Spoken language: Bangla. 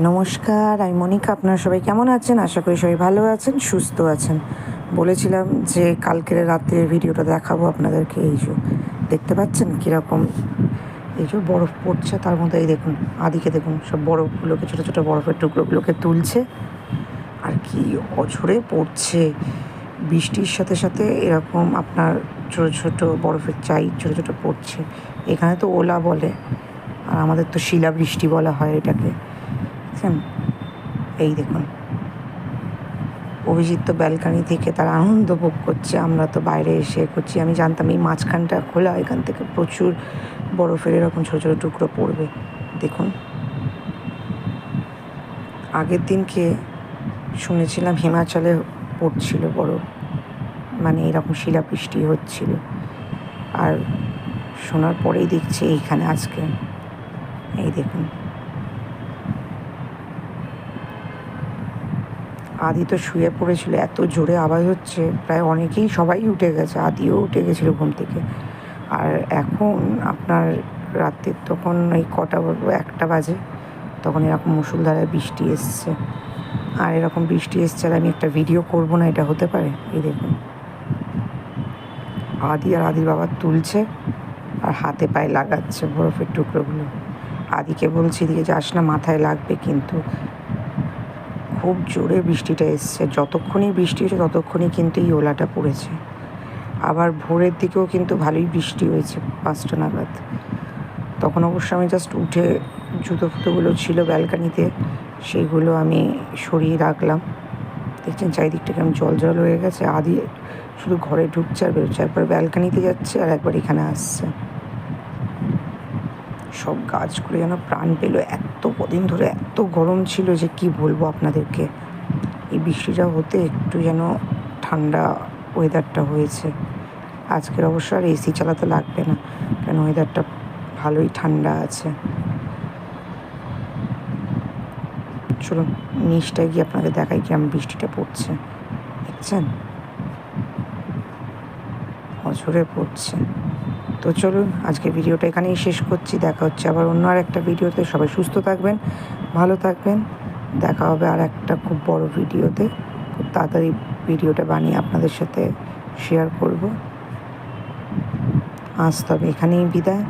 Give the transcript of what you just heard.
নমস্কার, আমি মনিকা। আপনারা সবাই কেমন আছেন? আশা করি সবাই ভালো আছেন, সুস্থ আছেন। বলেছিলাম যে কালকের রাতে ভিডিওটা দেখাবো আপনাদেরকে। এই যে দেখতে পাচ্ছেন কীরকম এই যে বরফ পড়ছে, তার মধ্যে এই দেখুন আদিকে দেখুন সব বরফগুলোকে, ছোটো ছোটো বরফের টুকরোগুলোকে তুলছে আর কি অঝরে পড়ছে। বৃষ্টির সাথে সাথে এরকম আপনার ছোটো ছোটো বরফের চাই ছোটো ছোটো পড়ছে। এখানে তো ওলা বলে, আর আমাদের তো শিলাবৃষ্টি বলা হয় এটাকে। দেখছেন? এই দেখুন, অভিজিৎ তো ব্যালকানি থেকে তার আনন্দ ভোগ করছে, আমরা তো বাইরে এসে করছি। আমি জানতাম এই মাঝখানটা খোলা, এখান থেকে প্রচুর বরফের এরকম ছোটো ছোটো টুকরো পড়বে। দেখুন, আগের দিনকে শুনেছিলাম হিমাচলে পড়ছিল বরফ, মানে এরকম শিলাবৃষ্টি হচ্ছিল, আর শোনার পরেই দেখছি এইখানে আজকে। এই দেখুন, আদি তো শুয়ে পড়েছিল, এত জোরে আওয়াজ হচ্ছে, প্রায় অনেকেই সবাই উঠে গেছে, আদিও উঠে গেছিলো ঘুম থেকে। আর এখন আপনার রাত্রির তখন ওই কটা বলবো 1টা বাজে, তখন এরকম মুষলধারায় বৃষ্টি এসছে। আর এরকম বৃষ্টি এসছে আর আমি একটা ভিডিও করব না, এটা হতে পারে? এই দেখুন, আদি আর আদির বাবা তুলছে আর হাতে পায়ে লাগাচ্ছে বরফের টুকরোগুলো। আদিকে বলছি এদিকে যাস না, মাথায় লাগবে কিন্তু। খুব জোরে বৃষ্টিটা এসছে, যতক্ষণই বৃষ্টি হয়েছে ততক্ষণই কিন্তু এই ওলাটা পড়েছে। আবার ভোরের দিকেও কিন্তু ভালোই বৃষ্টি হয়েছে 5টা নাগাদ। তখন অবশ্য আমি জাস্ট উঠে জুতো ফুতোগুলো ছিল ব্যালকানিতে, সেইগুলো আমি সরিয়ে রাখলাম। দেখছেন চারিদিকটা কেমন জল জল হয়ে গেছে। আদি শুধু ঘরে ঢুকছে আর বেরোচ্ছে, একবার ব্যালকানিতে যাচ্ছে আর একবার এখানে আসছে। সব গাছগুলো যেন প্রাণ পেল। এত কদিন ধরে এত গরম ছিল যে কি বলবো আপনাদেরকে। এই বৃষ্টিটা হতে একটু যেন ঠান্ডা ওয়েদারটা হয়েছে। আজকের অবশ্য আর এসি চালাতে লাগবে না, কেন ওয়েদারটা ভালোই ঠান্ডা আছে। চলুন নিচটায় গিয়ে আপনাদের দেখাই কেমন বৃষ্টিটা পড়ছে। দেখছেন অঝরে পড়ছে। তো চলুন আজকে ভিডিওটা এখানেই শেষ করছি। দেখা হচ্ছে আবার অন্য আর একটা ভিডিওতে। সবাই সুস্থ থাকবেন, ভালো থাকবেন। দেখা হবে আর একটা খুব বড় ভিডিওতে। খুব তাড়াতাড়ি ভিডিওটা বানিয়ে আপনাদের সাথে শেয়ার করব। আজ তবে এখানেই বিদায়।